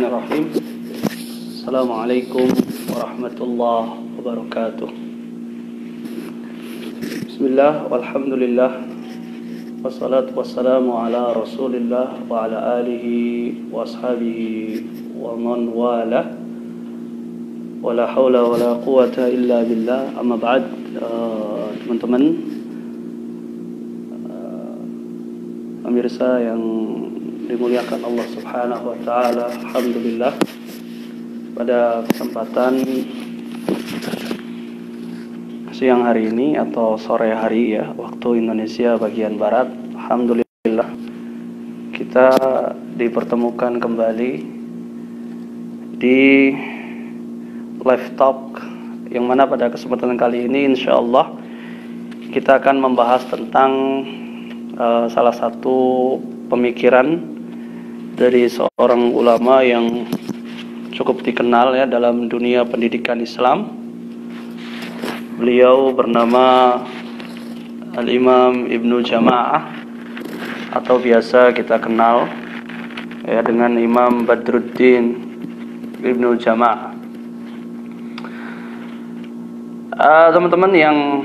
Bismillahirrahmanirrahim. Assalamualaikum warahmatullahi wabarakatuh. Bismillah, walhamdulillah, wassalatu wassalamu ala rasulillah wa ala alihi wa ashabihi wa man wala, wa la hawla wa la quwata illa billah. Amma ba'd. Teman-teman pemirsa yang dimuliakan Allah Subhanahu wa taala, alhamdulillah, pada kesempatan siang hari ini atau sore hari ya, waktu Indonesia bagian barat, alhamdulillah kita dipertemukan kembali di live talk, yang mana pada kesempatan kali ini insyaallah kita akan membahas tentang salah satu pemikiran dari seorang ulama yang cukup dikenal ya dalam dunia pendidikan Islam. Beliau bernama Al-Imam Ibnu Jama'ah, atau biasa kita kenal ya dengan Imam Badruddin Ibnu Jama'ah. Teman-teman yang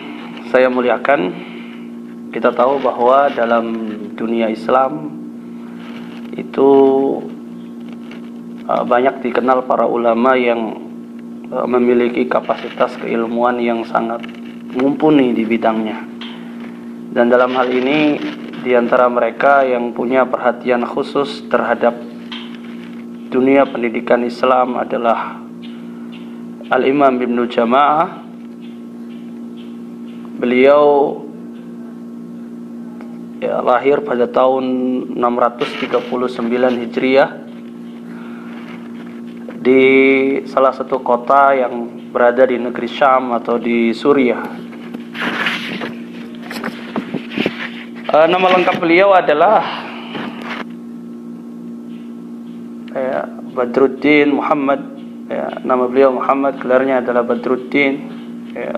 saya muliakan, kita tahu bahwa dalam dunia Islam itu banyak dikenal para ulama yang memiliki kapasitas keilmuan yang sangat mumpuni di bidangnya. Dan dalam hal ini di antara mereka yang punya perhatian khusus terhadap dunia pendidikan Islam adalah Al-Imam Ibnu Jama'ah. Beliau lahir pada tahun 639 Hijriah di salah satu kota yang berada di negeri Syam atau di Suriah. Nama lengkap beliau adalah Badruddin Muhammad. Nama beliau Muhammad, gelarnya adalah Badruddin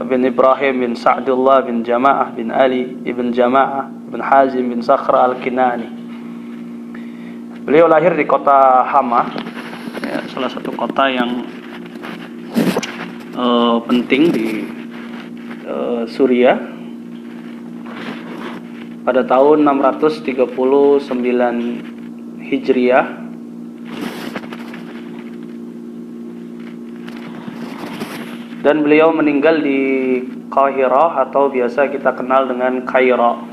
bin Ibrahim bin Sa'dullah bin Jama'ah bin Ali ibn Jama'ah bin Hazim bin Sakhra al-Kinani. Beliau lahir di kota Hama, salah satu kota yang penting di Suriah, pada tahun 639 Hijriah. Dan beliau meninggal di Qahirah atau biasa kita kenal dengan Kairo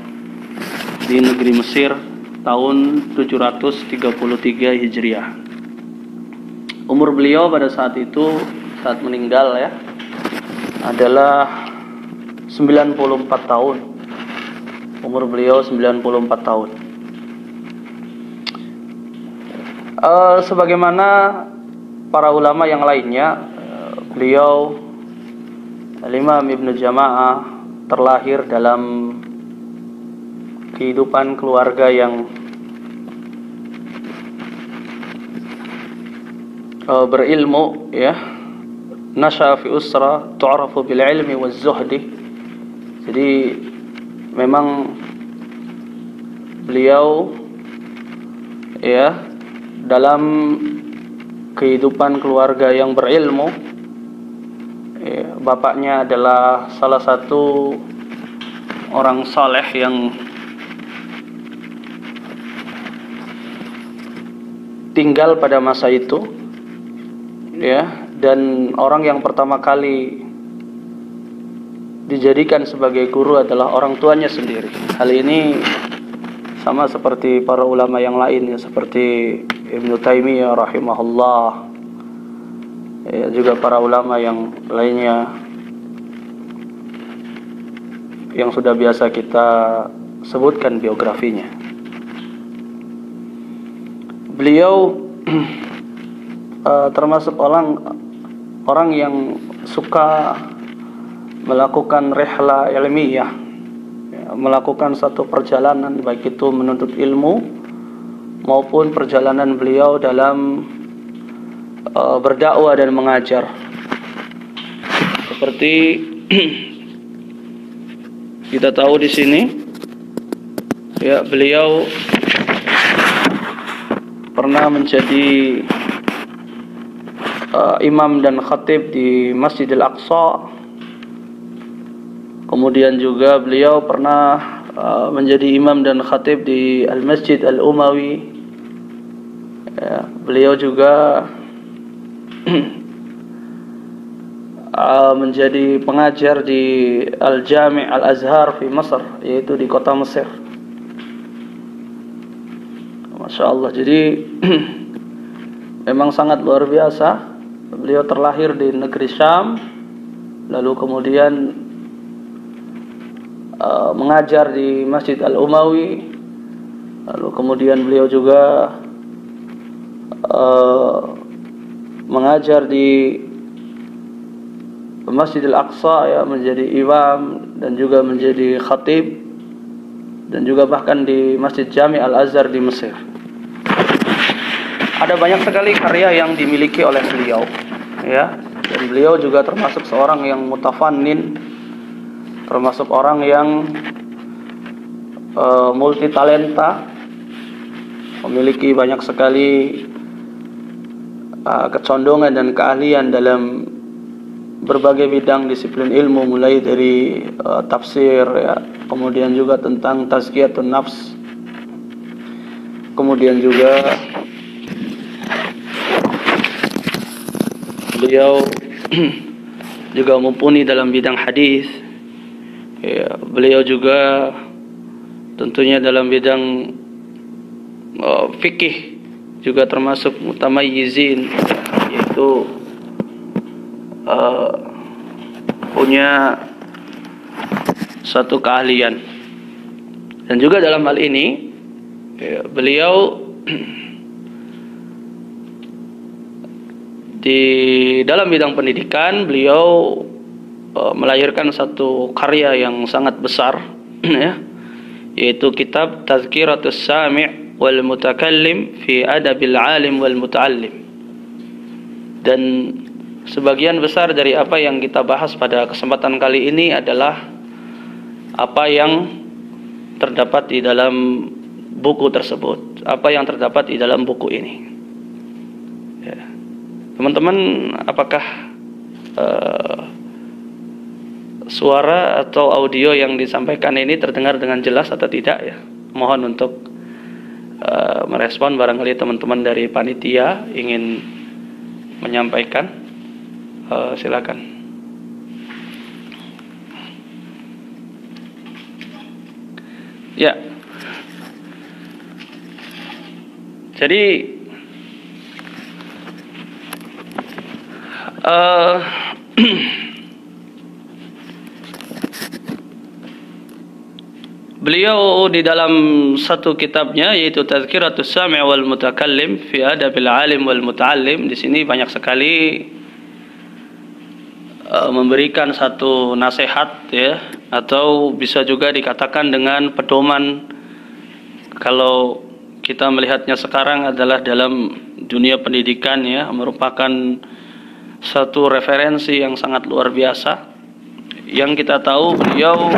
di negeri Mesir tahun 733 Hijriah. Umur beliau pada saat itu, saat meninggal ya, adalah 94 tahun. Umur beliau 94 tahun. Sebagaimana para ulama yang lainnya, beliau Al-Imam Ibnu Jama'ah terlahir dalam kehidupan keluarga yang berilmu ya. Nasha fi usra tu'rafu bil ilmi waz zuhdi. Jadi memang beliau ya dalam kehidupan keluarga yang berilmu. Bapaknya adalah salah satu orang saleh yang tinggal pada masa itu ya, dan orang yang pertama kali dijadikan sebagai guru adalah orang tuanya sendiri. Hal ini sama seperti para ulama yang lain ya, seperti Ibnu Taimiyah rahimahullah ya, juga para ulama yang lainnya yang sudah biasa kita sebutkan biografinya. Beliau termasuk orang yang suka melakukan rihla ilmiah, melakukan satu perjalanan, baik itu menuntut ilmu maupun perjalanan beliau dalam berdakwah dan mengajar. Seperti kita tahu di sini ya, beliau pernah menjadi imam dan khatib di Masjidil Aqsa. Kemudian juga beliau pernah menjadi imam dan khatib di Al-Masjid Al-Umawi. Ya, beliau juga menjadi pengajar di Al-Jami' Al-Azhar di Mesir, yaitu di kota Mesir. Masya Allah, jadi memang sangat luar biasa. Beliau terlahir di negeri Syam, lalu kemudian mengajar di Masjid Al-Umawi, lalu kemudian beliau juga mengajar di Masjidil Aqsa, ya, menjadi imam dan juga menjadi khatib, dan juga bahkan di Masjid Jami' Al-Azhar di Mesir. Ada banyak sekali karya yang dimiliki oleh beliau, ya, dan beliau juga termasuk seorang yang mutafannin, termasuk orang yang multi talenta, memiliki banyak sekali kecondongan dan keahlian dalam berbagai bidang disiplin ilmu, mulai dari tafsir, ya, kemudian juga tentang tazkiyatun nafs, kemudian juga beliau juga mumpuni dalam bidang hadis. Ya, beliau juga tentunya dalam bidang fikih juga termasuk mutamayyizin, yaitu punya suatu keahlian. Dan juga dalam hal ini, ya, beliau di dalam bidang pendidikan, beliau melahirkan satu karya yang sangat besar, ya, yaitu kitab Tazkiratus Sami' wal Mutakallim fi Adabil Alim wal Muta'allim. Dan sebagian besar dari apa yang kita bahas pada kesempatan kali ini adalah apa yang terdapat di dalam buku tersebut, apa yang terdapat di dalam buku ini. Ya. Teman-teman, apakah suara atau audio yang disampaikan ini terdengar dengan jelas atau tidak, ya? Mohon untuk merespon. Barangkali teman-teman dari panitia ingin menyampaikan, silakan. Ya. Jadi beliau di dalam satu kitabnya, yaitu Tazkiratus Sami' wal Mutakallim fi Adabil Alim wal Muta'allim, di sini banyak sekali memberikan satu nasihat, ya, atau bisa juga dikatakan dengan pedoman. Kalau kita melihatnya sekarang adalah dalam dunia pendidikan, ya, merupakan satu referensi yang sangat luar biasa. Yang kita tahu, beliau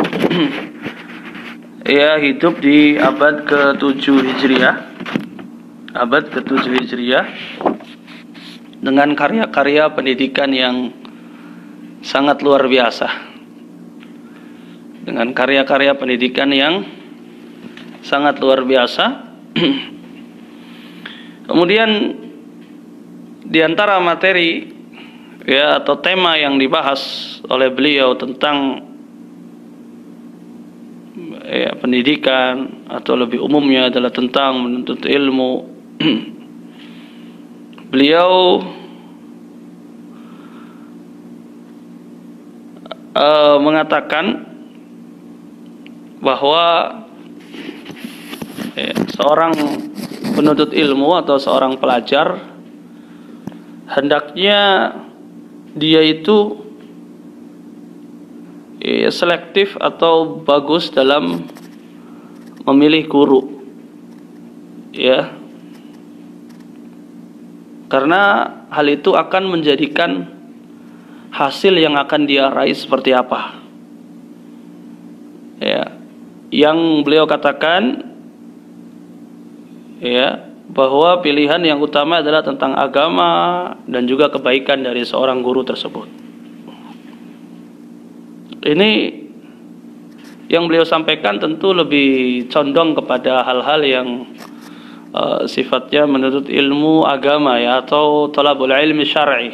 ya hidup di abad ke-7 Hijriah, abad ke-7 Hijriah, dengan karya-karya pendidikan yang sangat luar biasa, dengan karya-karya pendidikan yang sangat luar biasa. Kemudian di antara materi, ya, atau tema yang dibahas oleh beliau tentang, ya, pendidikan, atau lebih umumnya adalah tentang menuntut ilmu. Beliau mengatakan bahwa, ya, seorang penuntut ilmu atau seorang pelajar hendaknya dia itu, ya, selektif atau bagus dalam memilih guru, ya, karena hal itu akan menjadikan hasil yang akan dia raih seperti apa, ya. Yang beliau katakan, ya, bahwa pilihan yang utama adalah tentang agama dan juga kebaikan dari seorang guru tersebut. Ini yang beliau sampaikan tentu lebih condong kepada hal-hal yang sifatnya menurut ilmu agama ya, atau thalabul ilmi syar'i.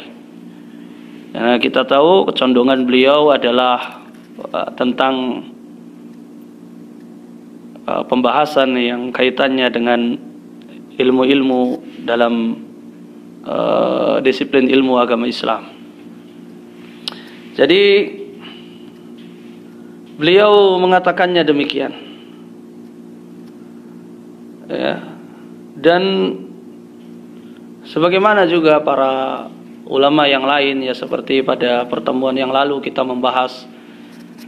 Nah, kita tahu kecondongan beliau adalah tentang pembahasan yang kaitannya dengan ilmu-ilmu dalam disiplin ilmu agama Islam. Jadi beliau mengatakannya demikian ya. Dan sebagaimana juga para ulama yang lain ya, seperti pada pertemuan yang lalu kita membahas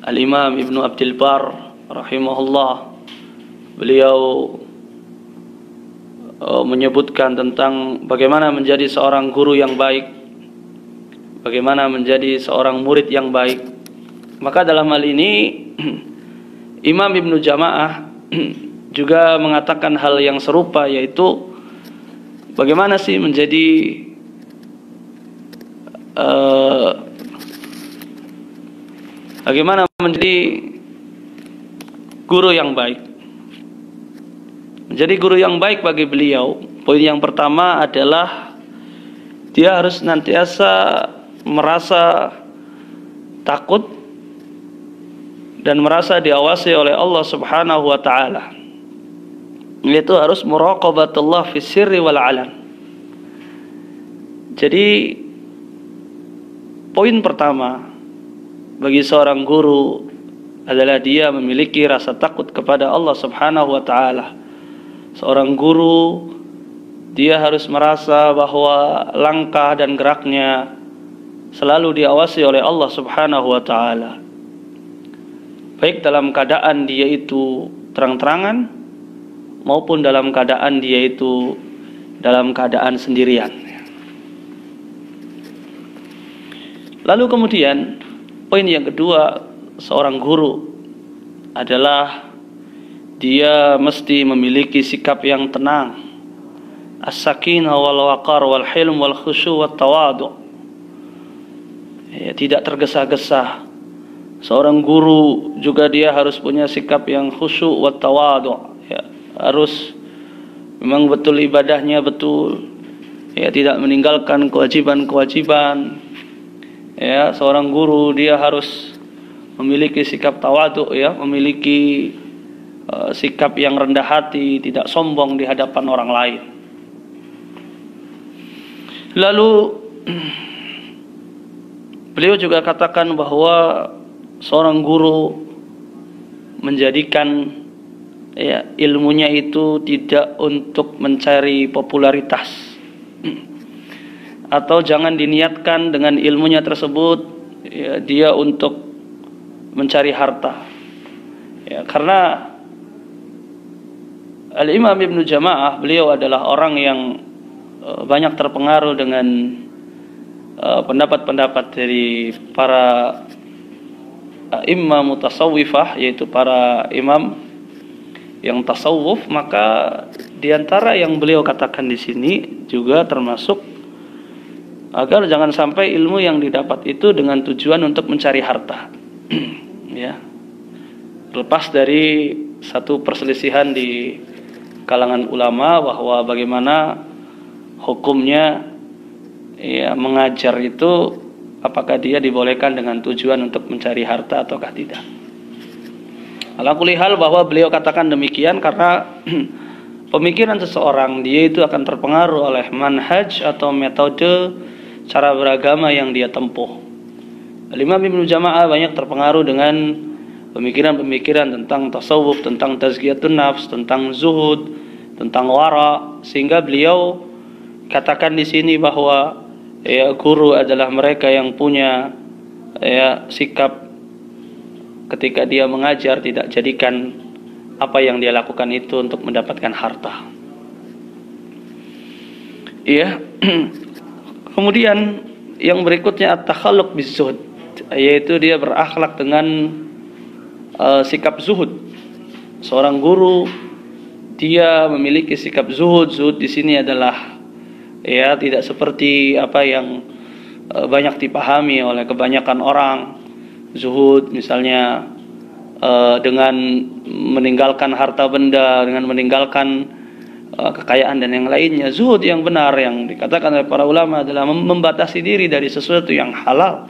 Al-Imam Ibnu Abdul Bar rahimahullah, beliau menyebutkan tentang bagaimana menjadi seorang guru yang baik, bagaimana menjadi seorang murid yang baik. Maka dalam hal ini Imam Ibnu Jamaah juga mengatakan hal yang serupa, yaitu bagaimana sih menjadi bagaimana menjadi guru yang baik. Menjadi guru yang baik bagi beliau, poin yang pertama adalah dia harus senantiasa merasa takut dan merasa diawasi oleh Allah Subhanahu wa taala. Yaitu harus muraqabatullah fis sirri wal alan. Jadi poin pertama bagi seorang guru adalah dia memiliki rasa takut kepada Allah Subhanahu wa taala. Seorang guru dia harus merasa bahwa langkah dan geraknya selalu diawasi oleh Allah Subhanahu wa taala. Baik dalam keadaan dia itu terang-terangan maupun dalam keadaan dia itu dalam keadaan sendirian. Lalu kemudian poin yang kedua, seorang guru adalah dia mesti memiliki sikap yang tenang, as-sakinah wal waqar wal hilm wal khusyu' wat tawadu'. Ya, tidak tergesa-gesa. Seorang guru juga dia harus punya sikap yang khusyuk wat tawadu'. Ya, harus memang betul ibadahnya betul, ya, tidak meninggalkan kewajiban-kewajiban. Ya, seorang guru dia harus memiliki sikap tawadu, ya, memiliki sikap yang rendah hati, tidak sombong di hadapan orang lain. Lalu beliau juga katakan bahwa seorang guru menjadikan ya, ilmunya itu tidak untuk mencari popularitas, atau jangan diniatkan dengan ilmunya tersebut ya, dia untuk mencari harta ya, karena Al-Imam Ibnu Jamaah beliau adalah orang yang banyak terpengaruh dengan pendapat-pendapat dari para imam mutasawwifah, yaitu para imam yang tasawuf. Maka diantara yang beliau katakan di sini juga termasuk agar jangan sampai ilmu yang didapat itu dengan tujuan untuk mencari harta. Ya, lepas dari satu perselisihan di kalangan ulama bahwa bagaimana hukumnya ya, mengajar itu, apakah dia dibolehkan dengan tujuan untuk mencari harta ataukah tidak. Ala kulli hal bahwa beliau katakan demikian karena pemikiran seseorang dia itu akan terpengaruh oleh manhaj atau metode cara beragama yang dia tempuh. Imam Ibnu Jamaah banyak terpengaruh dengan pemikiran-pemikiran tentang tasawuf, tentang tazkiyatun nafs, tentang zuhud, tentang wara, sehingga beliau katakan di sini bahwa ya, guru adalah mereka yang punya ya, sikap ketika dia mengajar tidak jadikan apa yang dia lakukan itu untuk mendapatkan harta. Iya. Kemudian yang berikutnya at-takhalluq bizuhud, yaitu dia berakhlak dengan sikap zuhud. Seorang guru dia memiliki sikap zuhud. Zuhud di sini adalah ya tidak seperti apa yang banyak dipahami oleh kebanyakan orang. Zuhud misalnya dengan meninggalkan harta benda, dengan meninggalkan kekayaan dan yang lainnya. Zuhud yang benar yang dikatakan oleh para ulama adalah membatasi diri dari sesuatu yang halal.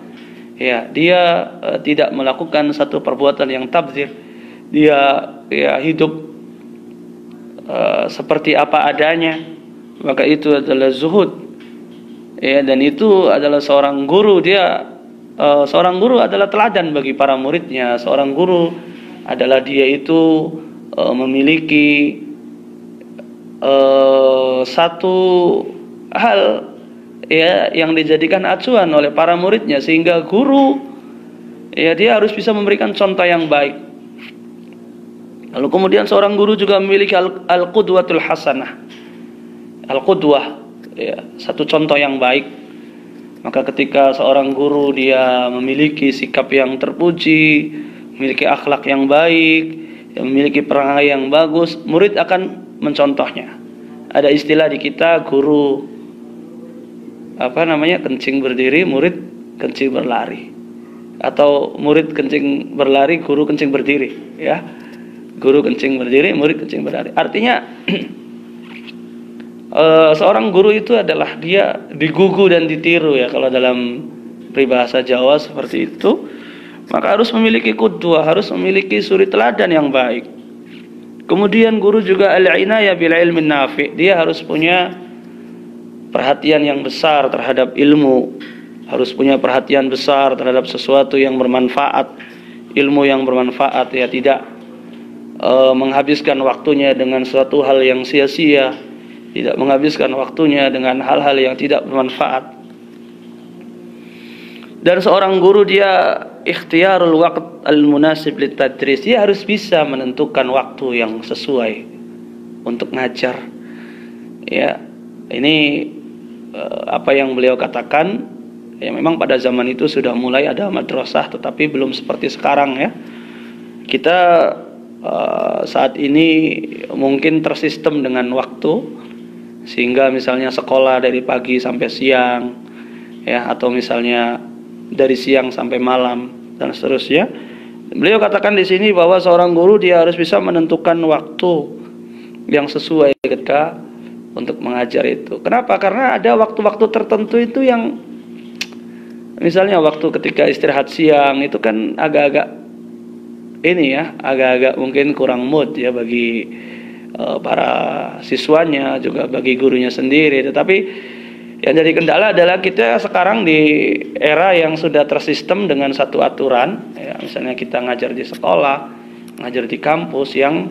Ya, dia tidak melakukan satu perbuatan yang tabdzir. Dia ya hidup seperti apa adanya. Maka itu adalah zuhud. Ya, dan itu adalah seorang guru. Dia seorang guru adalah teladan bagi para muridnya. Seorang guru adalah dia itu memiliki satu hal ya yang dijadikan acuan oleh para muridnya, sehingga guru ya dia harus bisa memberikan contoh yang baik. Lalu kemudian seorang guru juga memiliki al-qudwatul hasanah. Al-qudwah ya, satu contoh yang baik. Maka ketika seorang guru dia memiliki sikap yang terpuji, memiliki akhlak yang baik, memiliki perangai yang bagus, murid akan mencontohnya. Ada istilah di kita, guru kencing berdiri, murid kencing berlari, atau murid kencing berlari, guru kencing berdiri, ya. Guru kencing berdiri, murid kencing berlari. Artinya seorang guru itu adalah dia digugu dan ditiru ya, kalau dalam peribahasa Jawa seperti itu. Maka harus memiliki qudwah, harus memiliki suri teladan yang baik. Kemudian guru juga al-inayah bil ilmin nafi'. Dia harus punya perhatian yang besar terhadap ilmu, harus punya perhatian besar terhadap sesuatu yang bermanfaat, ilmu yang bermanfaat ya, tidak menghabiskan waktunya dengan suatu hal yang sia-sia, tidak menghabiskan waktunya dengan hal-hal yang tidak bermanfaat. Dan seorang guru dia ikhtiyarul waqt al-munasib litadris. Dia harus bisa menentukan waktu yang sesuai untuk ngajar. Ya, ini apa yang beliau katakan. Ya, memang pada zaman itu sudah mulai ada madrasah, tetapi belum seperti sekarang ya. Kita saat ini mungkin tersistem dengan waktu, sehingga misalnya sekolah dari pagi sampai siang, ya, atau misalnya dari siang sampai malam dan seterusnya. Beliau katakan di sini bahwa seorang guru dia harus bisa menentukan waktu yang sesuai ketika untuk mengajar itu. Kenapa? Karena ada waktu-waktu tertentu itu yang misalnya waktu ketika istirahat siang itu kan agak-agak agak-agak mungkin kurang mood ya bagi para siswanya, juga bagi gurunya sendiri. Tetapi yang jadi kendala adalah kita sekarang di era yang sudah tersistem dengan satu aturan ya, misalnya kita ngajar di sekolah, ngajar di kampus yang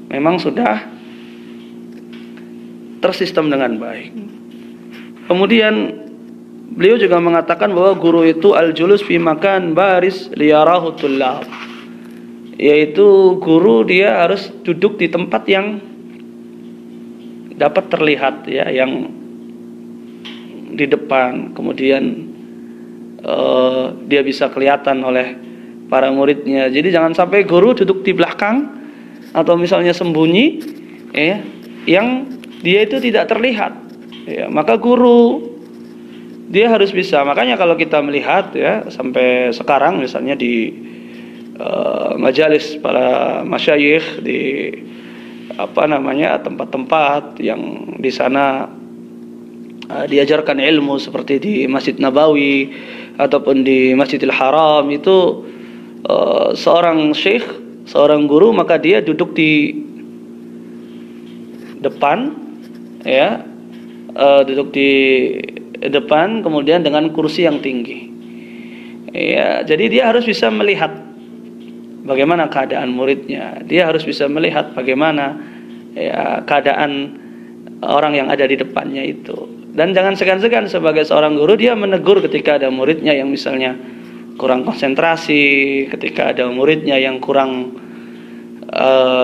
memang sudah tersistem dengan baik. Kemudian beliau juga mengatakan bahwa guru itu al-julus fi makan baris liyarahu tullab, yaitu guru dia harus duduk di tempat yang dapat terlihat ya, yang di depan, kemudian dia bisa kelihatan oleh para muridnya. Jadi jangan sampai guru duduk di belakang atau misalnya sembunyi ya, yang dia itu tidak terlihat ya. Maka guru dia harus bisa. Makanya kalau kita melihat ya, sampai sekarang misalnya di majalis para masyayikh, di tempat-tempat yang di sana diajarkan ilmu seperti di Masjid Nabawi ataupun di Masjidil Haram, itu seorang syekh, seorang guru, maka dia duduk di depan ya, duduk di depan, kemudian dengan kursi yang tinggi ya. Jadi dia harus bisa melihat bagaimana keadaan muridnya, dia harus bisa melihat bagaimana ya keadaan orang yang ada di depannya itu. Dan jangan segan-segan sebagai seorang guru dia menegur ketika ada muridnya yang misalnya kurang konsentrasi, ketika ada muridnya yang kurang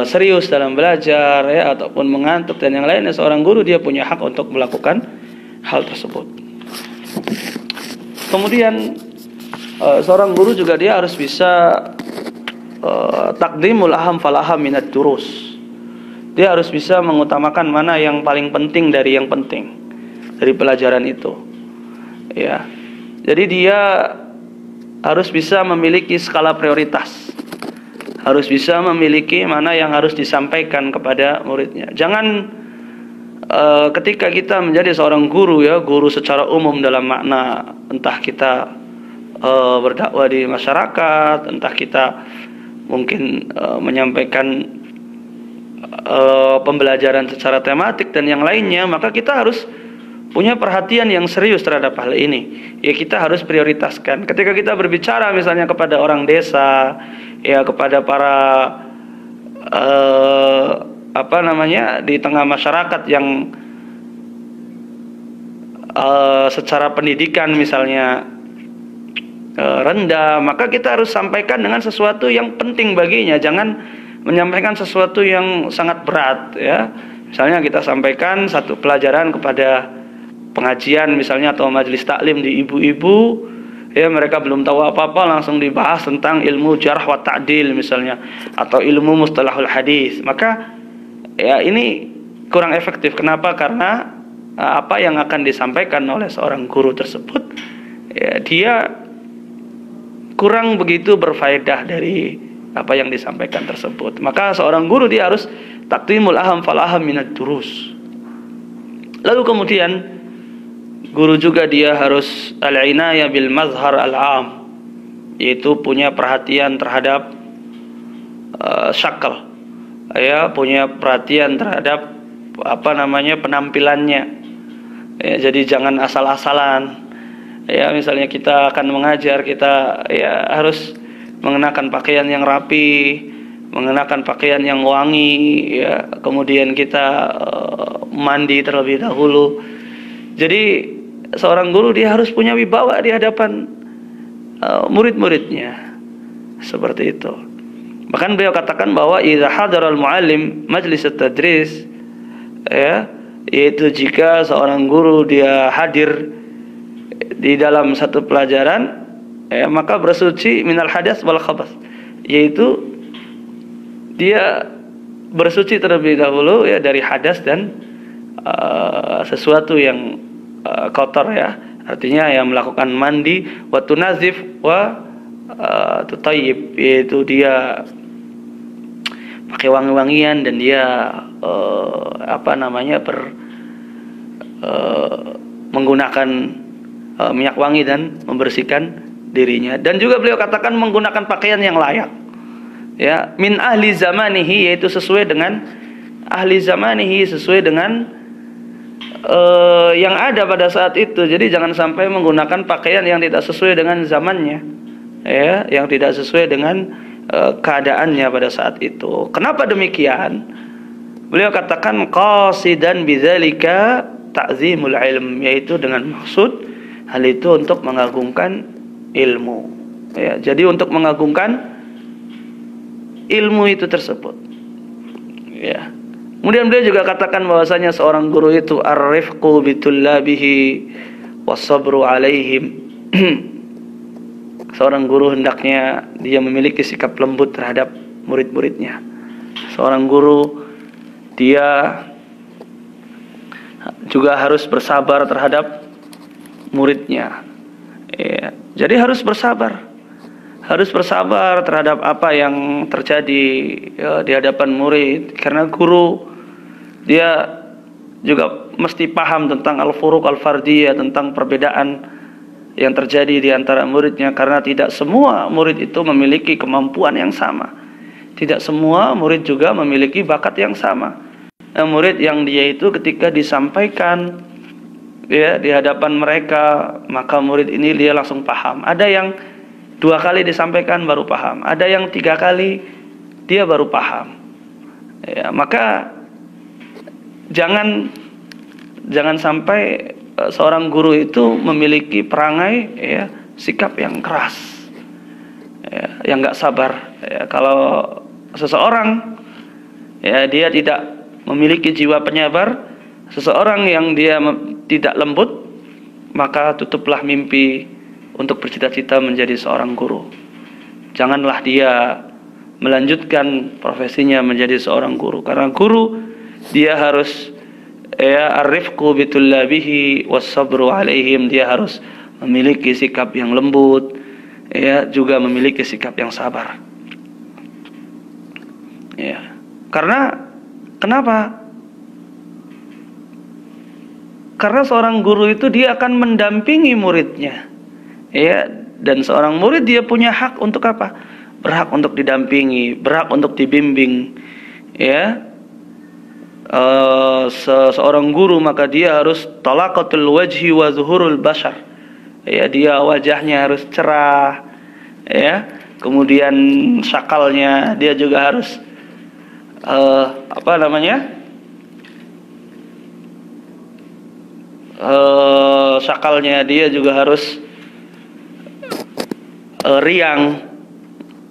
serius dalam belajar ya, ataupun mengantuk dan yang lainnya. Seorang guru dia punya hak untuk melakukan hal tersebut. Kemudian seorang guru juga dia harus bisa takdimul aham fal aham minad durus. dia harus bisa mengutamakan mana yang paling penting dari yang penting dari pelajaran itu. Ya. Jadi dia harus bisa memiliki skala prioritas. Harus bisa memiliki mana yang harus disampaikan kepada muridnya. Jangan ketika kita menjadi seorang guru, ya, guru secara umum dalam makna entah kita berdakwah di masyarakat, entah kita mungkin menyampaikan pembelajaran secara tematik dan yang lainnya, maka kita harus punya perhatian yang serius terhadap hal ini. Ya, kita harus prioritaskan. Ketika kita berbicara misalnya kepada orang desa, ya, kepada para di tengah masyarakat yang secara pendidikan misalnya rendah, maka kita harus sampaikan dengan sesuatu yang penting baginya. Jangan menyampaikan sesuatu yang sangat berat, ya. Misalnya kita sampaikan satu pelajaran kepada pengajian misalnya atau majelis taklim di ibu-ibu, ya, mereka belum tahu apa-apa langsung dibahas tentang ilmu jarh wa ta'dil misalnya atau ilmu mustalahul hadis. Maka ya ini kurang efektif. Kenapa? Karena apa yang akan disampaikan oleh seorang guru tersebut, ya, dia kurang begitu berfaedah dari apa yang disampaikan tersebut. Maka seorang guru dia harus taqdimul aham fal aham minad durus. Lalu kemudian guru juga dia harus al-inayah bil mazhar al-am, yaitu punya perhatian terhadap syakl, ya, punya perhatian terhadap penampilannya, ya. Jadi jangan asal-asalan, ya. Misalnya kita akan mengajar, kita ya harus mengenakan pakaian yang rapi, mengenakan pakaian yang wangi, ya. Kemudian kita mandi terlebih dahulu. Jadi seorang guru dia harus punya wibawa di hadapan murid-muridnya, seperti itu. Bahkan beliau katakan bahwa idza hadaral muallim majlis at-tadris, ya, yaitu jika seorang guru dia hadir di dalam satu pelajaran, ya, maka bersuci minal hadas wal khabas, yaitu dia bersuci terlebih dahulu, ya, dari hadas dan sesuatu yang kotor, ya, artinya yang melakukan mandi, wa tunazif wa tutayyib, yaitu dia pakai wangi-wangian dan dia menggunakan minyak wangi dan membersihkan dirinya. Dan juga beliau katakan menggunakan pakaian yang layak, ya, min ahli zamanihi, yaitu sesuai dengan ahli zamanihi, sesuai dengan yang ada pada saat itu. Jadi jangan sampai menggunakan pakaian yang tidak sesuai dengan zamannya, ya, yang tidak sesuai dengan keadaannya pada saat itu. Kenapa demikian? Beliau katakan qasidan bidzalika ta'zimul ilm, yaitu dengan maksud hal itu untuk mengagungkan ilmu, ya. Jadi untuk mengagungkan ilmu itu tersebut, ya. Kemudian beliau juga katakan bahwasanya seorang guru itu ar-rifqu bitullabihi was-sabru alaihim. Seorang guru hendaknya dia memiliki sikap lembut terhadap murid-muridnya. Seorang guru dia juga harus bersabar terhadap muridnya, ya. Jadi harus bersabar terhadap apa yang terjadi, ya, di hadapan murid, karena guru dia juga mesti paham tentang al-furuq al-fardiyah, tentang perbedaan yang terjadi di antara muridnya, karena tidak semua murid itu memiliki kemampuan yang sama. Tidak semua murid juga memiliki bakat yang sama. Murid yang dia itu ketika disampaikan, ya, di hadapan mereka, maka murid ini dia langsung paham. Ada yang 2 kali disampaikan baru paham, ada yang 3 kali dia baru paham, ya. Maka jangan sampai seorang guru itu memiliki perangai, ya, sikap yang keras, ya, yang nggak sabar, ya. Kalau seseorang, ya, dia tidak memiliki jiwa penyabar, seseorang yang dia tidak lembut, maka tutuplah mimpi untuk bercita-cita menjadi seorang guru. Janganlah dia melanjutkan profesinya menjadi seorang guru, karena guru dia harus arifqu bitullabihi was-sabru alaihim, dia harus memiliki sikap yang lembut, juga memiliki sikap yang sabar. Karena kenapa? Karena seorang guru itu dia akan mendampingi muridnya, dan seorang murid dia punya hak untuk apa? Berhak untuk didampingi, berhak untuk dibimbing, seorang guru maka dia harus talaqatul wajhi wa zuhurul bashar, dia wajahnya harus cerah, kemudian syakalnya dia juga harus syakalnya dia juga harus riang,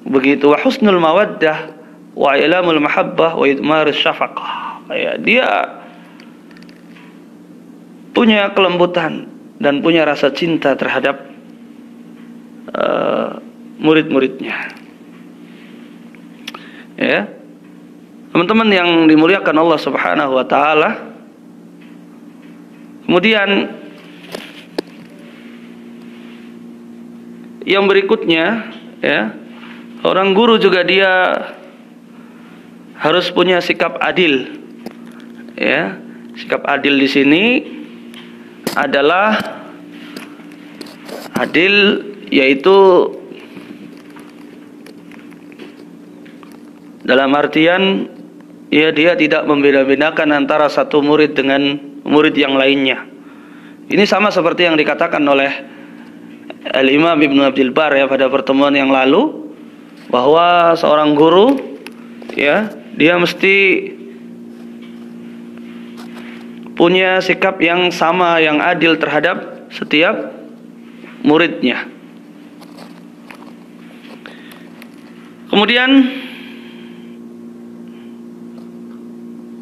begitu. Wa husnul mawaddah wa ilamul mahabbah wa idmarus syafaqah, dia punya kelembutan dan punya rasa cinta terhadap murid-muridnya. Teman-teman yang dimuliakan Allah Subhanahu wa taala, kemudian yang berikutnya, orang guru juga dia harus punya sikap adil. Sikap adil di sini adalah adil, yaitu dalam artian dia tidak membeda-bedakan antara satu murid dengan murid yang lainnya. Ini sama seperti yang dikatakan oleh Al-Imam Ibnu Abdul Bar pada pertemuan yang lalu, bahwa seorang guru dia mesti punya sikap yang sama, yang adil terhadap setiap muridnya. Kemudian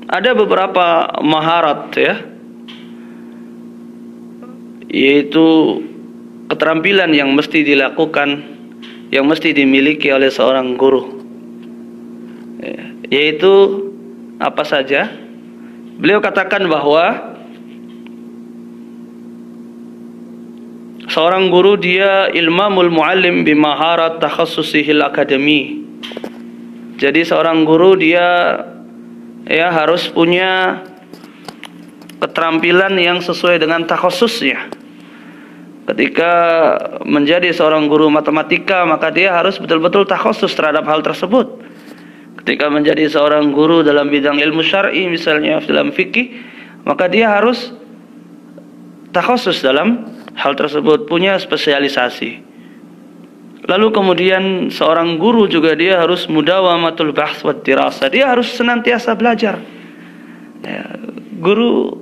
ada beberapa maharat, yaitu keterampilan yang mesti dilakukan, yang mesti dimiliki oleh seorang guru, yaitu apa saja? Beliau katakan bahwa seorang guru dia ilmamul muallim bimaharat takhassusihil akademi. Jadi seorang guru dia harus punya keterampilan yang sesuai dengan takhasusnya. Ketika menjadi seorang guru matematika, maka dia harus betul-betul takhasus terhadap hal tersebut. Ketika menjadi seorang guru dalam bidang ilmu syar'i, misalnya dalam fikih, maka dia harus takhasus dalam hal tersebut, punya spesialisasi. Lalu kemudian seorang guru juga dia harus mudawamatul bahts wad dirasah, dia harus senantiasa belajar. Guru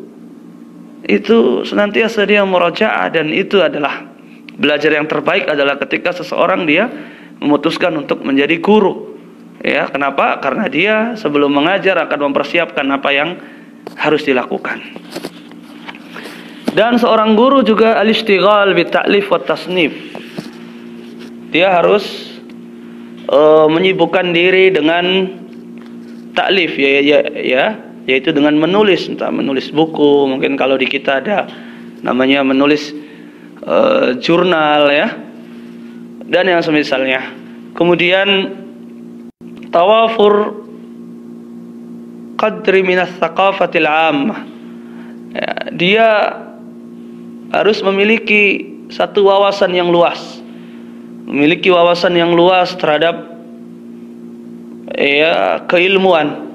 itu senantiasa dia murajaah, dan itu adalah belajar yang terbaik adalah ketika seseorang dia memutuskan untuk menjadi guru. Kenapa? Karena dia sebelum mengajar akan mempersiapkan apa yang harus dilakukan. Dan seorang guru juga al-ishtighal bi ta'lif wa tasnif. Dia harus menyibukkan diri dengan ta'lif, yaitu dengan menulis, entah menulis buku, mungkin kalau di kita ada namanya menulis jurnal, dan yang semisalnya. Kemudian tawafur qadri minas thaqafatil 'ammah, dia harus memiliki satu wawasan yang luas, memiliki wawasan yang luas terhadap keilmuan.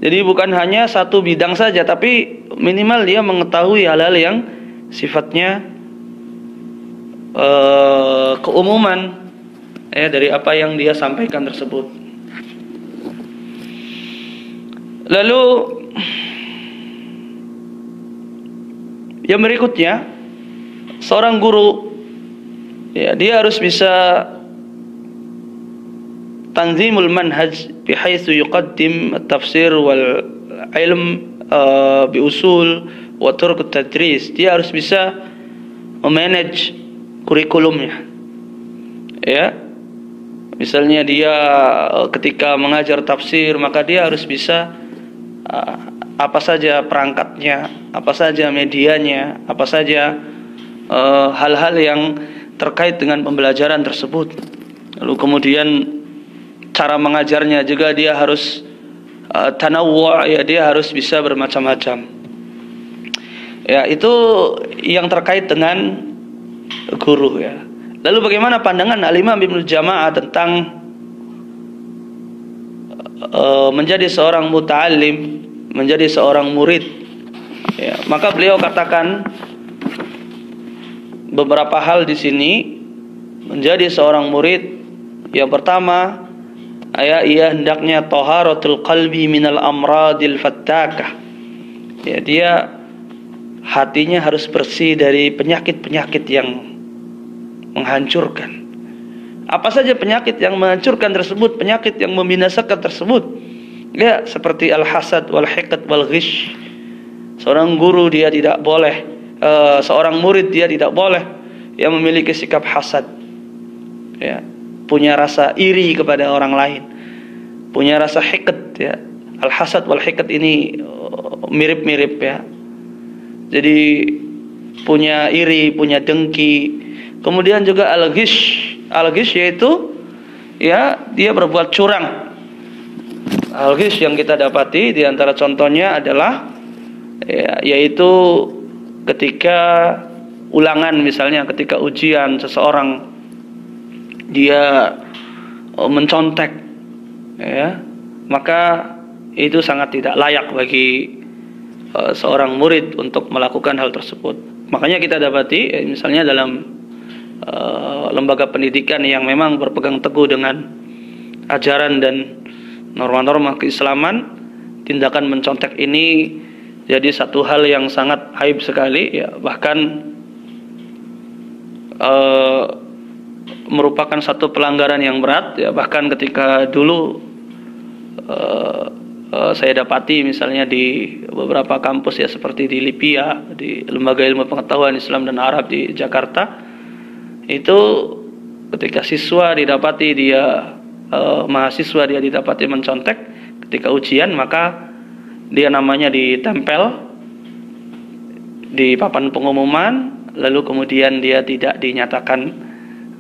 Jadi bukan hanya satu bidang saja, tapi minimal dia mengetahui hal-hal yang sifatnya keumuman, dari apa yang dia sampaikan tersebut. Lalu yang berikutnya, seorang guru dia harus bisa tanzimul manhaj bihaitsu yuqaddim at-tafsir wal ilm bi usul wa turuq at-tadris. Dia harus bisa memanage kurikulumnya. Misalnya dia ketika mengajar tafsir, maka dia harus bisa apa saja perangkatnya, apa saja medianya, apa saja hal-hal yang terkait dengan pembelajaran tersebut. Lalu kemudian cara mengajarnya juga dia harus tanawwu', ya, dia harus bisa bermacam-macam. Ya, itu yang terkait dengan guru, ya. Lalu bagaimana pandangan Al-Imam Ibnu Jama'ah tentang menjadi seorang muta'allim, menjadi seorang murid, ya, maka beliau katakan beberapa hal di sini. Menjadi seorang murid, yang pertama, ia hendaknya taharatul qalbi minal amradil fattakah. Ya, dia hatinya harus bersih dari penyakit-penyakit yang menghancurkan. Apa saja penyakit yang menghancurkan tersebut, penyakit yang membinasakan tersebut, ya, seperti al-hasad wal hiqd wal ghish. Seorang guru dia tidak boleh, seorang murid dia tidak boleh yang memiliki sikap hasad, ya, punya rasa iri kepada orang lain, punya rasa hiqd, ya. Al-hasad wal hiqd ini mirip-mirip, ya. Jadi punya iri, punya dengki. Kemudian juga al-ghish. Al-ghish yaitu, ya, dia berbuat curang. Al-ghish yang kita dapati di antara contohnya adalah, ya, yaitu ketika ulangan, misalnya ketika ujian seseorang dia mencontek, ya, maka itu sangat tidak layak bagi seorang murid untuk melakukan hal tersebut. Makanya kita dapati, misalnya dalam lembaga pendidikan yang memang berpegang teguh dengan ajaran dan norma-norma keislaman, tindakan mencontek ini jadi satu hal yang sangat aib sekali, ya, bahkan merupakan satu pelanggaran yang berat, ya. Bahkan ketika dulu saya dapati misalnya di beberapa kampus, ya, seperti di Libya, di Lembaga Ilmu Pengetahuan Islam dan Arab di Jakarta, itu ketika siswa didapati dia mahasiswa dia didapati mencontek ketika ujian, maka dia namanya ditempel di papan pengumuman, lalu kemudian dia tidak dinyatakan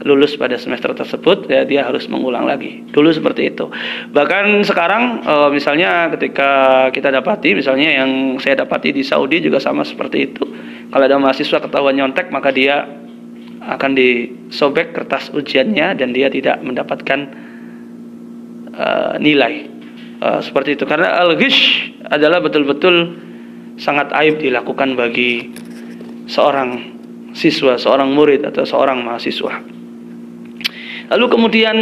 lulus pada semester tersebut, ya, dia harus mengulang lagi. Dulu seperti itu. Bahkan sekarang misalnya ketika kita dapati, misalnya yang saya dapati di Saudi juga sama seperti itu. Kalau ada mahasiswa ketahuan nyontek, maka dia akan disobek kertas ujiannya dan dia tidak mendapatkan nilai seperti itu. Karena al-ghish adalah betul-betul sangat aib dilakukan bagi seorang siswa, seorang murid atau seorang mahasiswa. Lalu kemudian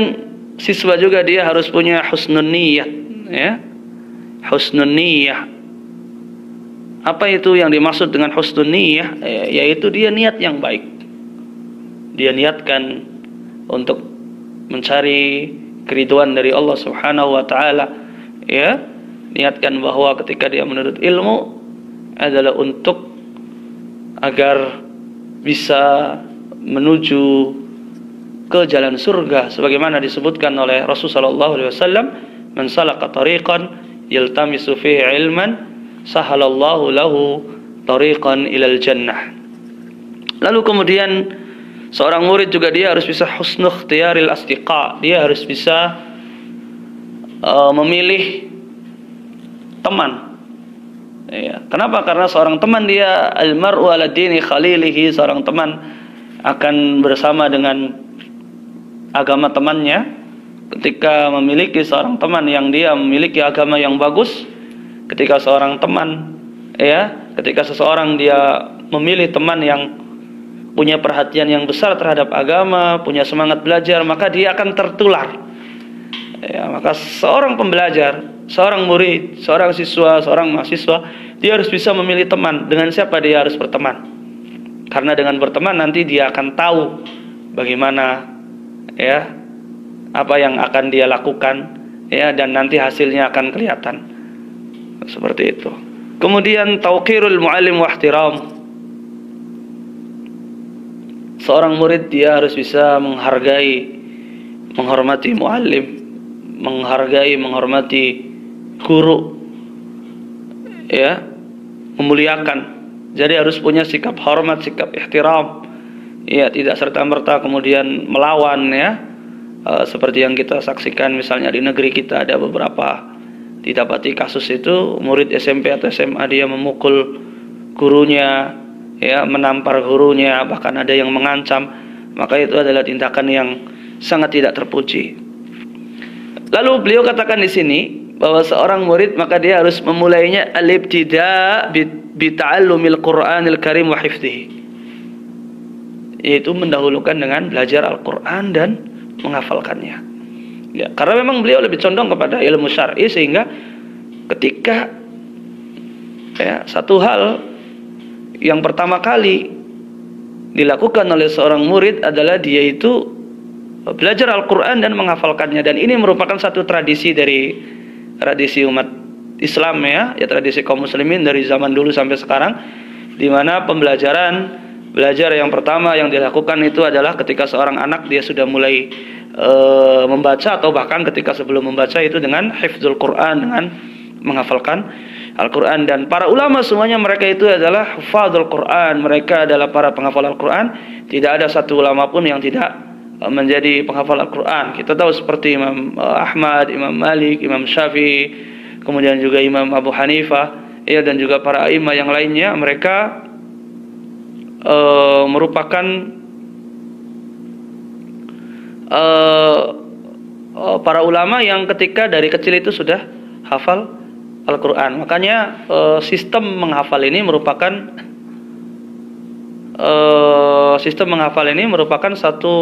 siswa juga dia harus punya husnun niyyah, ya. Husnun niyyah. Apa itu yang dimaksud dengan husnun niyyah? Yaitu dia niat yang baik. Dia niatkan untuk mencari keridhaan dari Allah Subhanahu wa taala, ya. Niatkan bahwa ketika dia menuntut ilmu adalah untuk agar bisa menuju ke jalan surga, sebagaimana disebutkan oleh Rasulullah sallallahu alaihi wasallam, "Man salaka tariqan yaltamisu fihi ilman, sahalallahu lahu tariqan ilal jannah." Lalu kemudian seorang murid juga dia harus bisa husnul ikhtiyaril asdiqa. Dia harus bisa memilih teman. Ya. Kenapa? Karena seorang teman dia al-mar'u ala dini khalilihi, seorang teman akan bersama dengan agama temannya. Ketika memiliki seorang teman yang dia memiliki agama yang bagus, ketika seorang teman, ya, ketika seseorang dia memilih teman yang punya perhatian yang besar terhadap agama, punya semangat belajar, maka dia akan tertular. Ya, maka seorang pembelajar, seorang murid, seorang siswa, seorang mahasiswa, dia harus bisa memilih teman. Dengan siapa dia harus berteman? Karena dengan berteman nanti dia akan tahu bagaimana, ya, apa yang akan dia lakukan, ya, dan nanti hasilnya akan kelihatan. Seperti itu. Kemudian tauqirul muallim wa ihtiram. Seorang murid dia harus bisa menghargai, menghormati muallim, menghargai, menghormati guru. ya, memuliakan. Jadi harus punya sikap hormat, sikap ihtiram, ya, tidak serta-merta kemudian melawan, ya. Seperti yang kita saksikan misalnya di negeri kita ada beberapa didapati kasus itu, murid SMP atau SMA dia memukul gurunya, ya, menampar gurunya, bahkan ada yang mengancam. Maka itu adalah tindakan yang sangat tidak terpuji. Lalu beliau katakan di sini bahwa seorang murid maka dia harus memulainya al-ibtida' bi ta'allumil Qur'anil Karim wa hifdhihi, yaitu mendahulukan dengan belajar Al-Qur'an dan menghafalkannya. Ya, karena memang beliau lebih condong kepada ilmu syar'i, sehingga ketika, ya, satu hal yang pertama kali dilakukan oleh seorang murid adalah dia itu belajar Al-Quran dan menghafalkannya. Dan ini merupakan satu tradisi dari tradisi umat Islam, ya, tradisi kaum muslimin dari zaman dulu sampai sekarang, di mana belajar yang pertama yang dilakukan itu adalah ketika seorang anak dia sudah mulai membaca, atau bahkan ketika sebelum membaca itu dengan hifdzul Quran, dengan menghafalkan Al-Quran. Dan para ulama semuanya mereka itu adalah hufadzul Quran, mereka adalah para penghafal Al-Quran. Tidak ada satu ulama pun yang tidak menjadi penghafal Al-Quran. Kita tahu seperti Imam Ahmad, Imam Malik, Imam Syafi'i, kemudian juga Imam Abu Hanifah, ya, dan juga para imam yang lainnya, mereka merupakan para ulama yang ketika dari kecil itu sudah hafal Al-Quran. Makanya sistem menghafal ini merupakan satu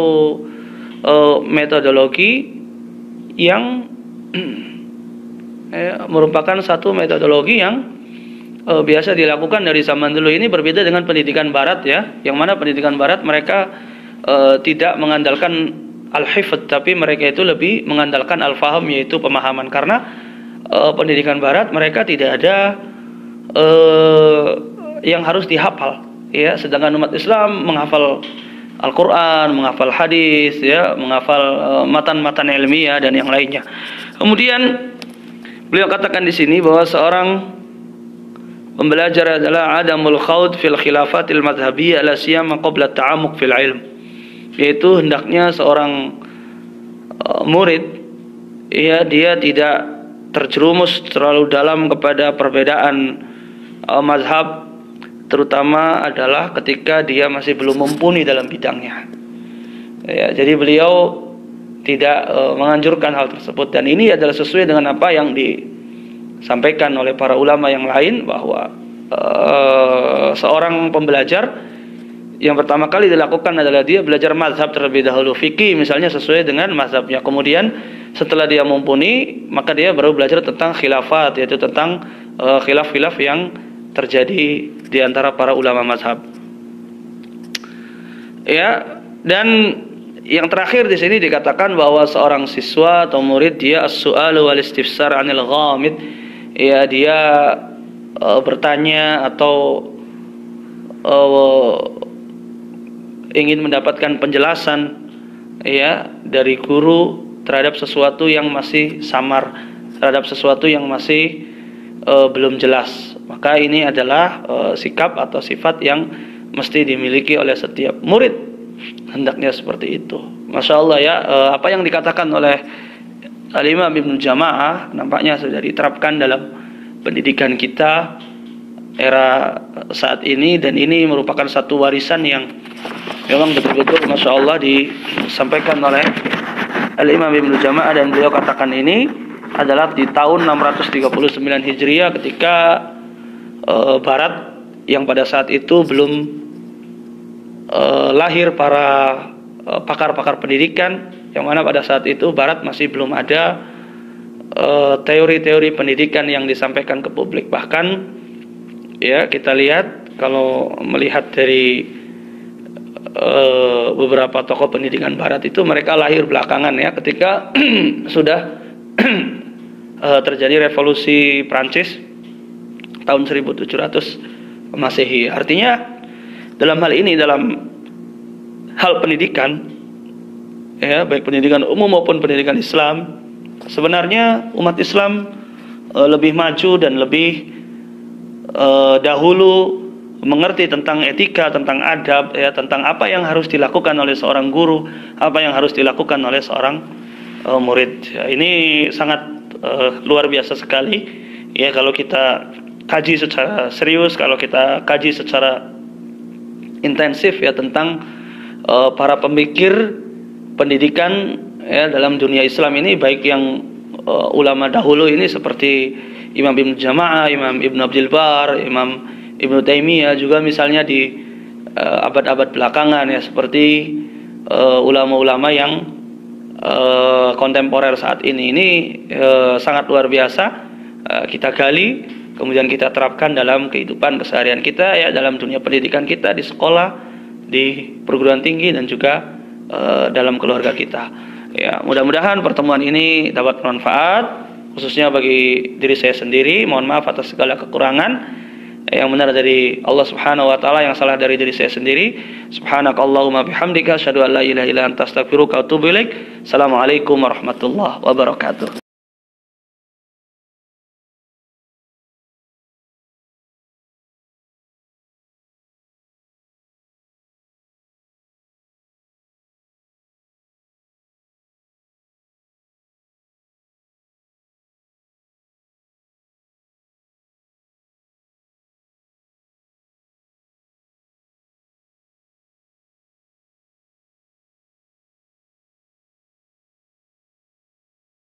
metodologi yang biasa dilakukan dari zaman dulu. Ini berbeda dengan pendidikan barat, ya, yang mana pendidikan barat mereka tidak mengandalkan al-hifdz, tapi mereka itu lebih mengandalkan al-faham, yaitu pemahaman. Karena pendidikan barat mereka tidak ada yang harus dihafal, ya, sedangkan umat Islam menghafal Al-Quran, menghafal hadis, ya, menghafal matan-matan ilmiah dan yang lainnya. Kemudian beliau katakan di sini bahwa seorang pembelajar adalah adamul khawd fil khilafatil madhhabiyah la siyama qabla ta'amuq fil ilm, yaitu hendaknya seorang murid, ya, dia tidak terjerumus terlalu dalam kepada perbedaan mazhab, terutama adalah ketika dia masih belum mumpuni dalam bidangnya. Ya, jadi beliau tidak menganjurkan hal tersebut, dan ini adalah sesuai dengan apa yang disampaikan oleh para ulama yang lain, bahwa seorang pembelajar yang pertama kali dilakukan adalah dia belajar mazhab terlebih dahulu, fikih misalnya sesuai dengan mazhabnya. Kemudian setelah dia mumpuni, maka dia baru belajar tentang khilafat, yaitu tentang khilaf-khilaf yang terjadi di antara para ulama mazhab. Ya, dan yang terakhir di sini dikatakan bahwa seorang siswa atau murid dia as-su'alu wal istifsar 'anil ghamid, ya, dia bertanya atau ingin mendapatkan penjelasan, ya, dari guru terhadap sesuatu yang masih samar, terhadap sesuatu yang masih belum jelas. Maka ini adalah sikap atau sifat yang mesti dimiliki oleh setiap murid, hendaknya seperti itu. Masya Allah, ya, apa yang dikatakan oleh Al-Imam Ibnu Jama'ah nampaknya sudah diterapkan dalam pendidikan kita era saat ini, dan ini merupakan satu warisan yang memang betul-betul Masya Allah disampaikan oleh Al-Imam Ibnu Jama'ah. Dan beliau katakan ini adalah di tahun 639 Hijriah, ketika Barat yang pada saat itu belum lahir para pakar-pakar pendidikan, yang mana pada saat itu Barat masih belum ada teori-teori pendidikan yang disampaikan ke publik. Bahkan, ya, kita lihat kalau melihat dari beberapa tokoh pendidikan Barat itu, mereka lahir belakangan, ya, ketika sudah terjadi revolusi Prancis tahun 1700 Masehi. Artinya dalam hal ini, dalam hal pendidikan, ya, baik pendidikan umum maupun pendidikan Islam, sebenarnya umat Islam lebih maju dan lebih dahulu mengerti tentang etika, tentang adab, ya, tentang apa yang harus dilakukan oleh seorang guru, apa yang harus dilakukan oleh seorang murid. Ya, ini sangat luar biasa sekali. Ya, kalau kita kaji secara serius, kalau kita kaji secara intensif ya tentang para pemikir pendidikan ya dalam dunia Islam ini, baik yang ulama dahulu ini seperti Imam Ibn Jama'ah, Imam Ibn Abdul Bar, Imam Ibnu Taimiyah, juga misalnya di abad-abad belakangan ya seperti ulama-ulama yang kontemporer saat ini sangat luar biasa. Kita gali, kemudian kita terapkan dalam kehidupan keseharian kita ya, dalam dunia pendidikan kita, di sekolah, di perguruan tinggi, dan juga dalam keluarga kita. Ya, mudah-mudahan pertemuan ini dapat bermanfaat khususnya bagi diri saya sendiri. Mohon maaf atas segala kekurangan. Yang benar dari Allah Subhanahu wa taala, yang salah dari diri saya sendiri. Subhanakallahumma bihamdika asyhadu an la ilaha illa anta astaghfiruka wa atubu ilaik. Assalamualaikum warahmatullahi wabarakatuh.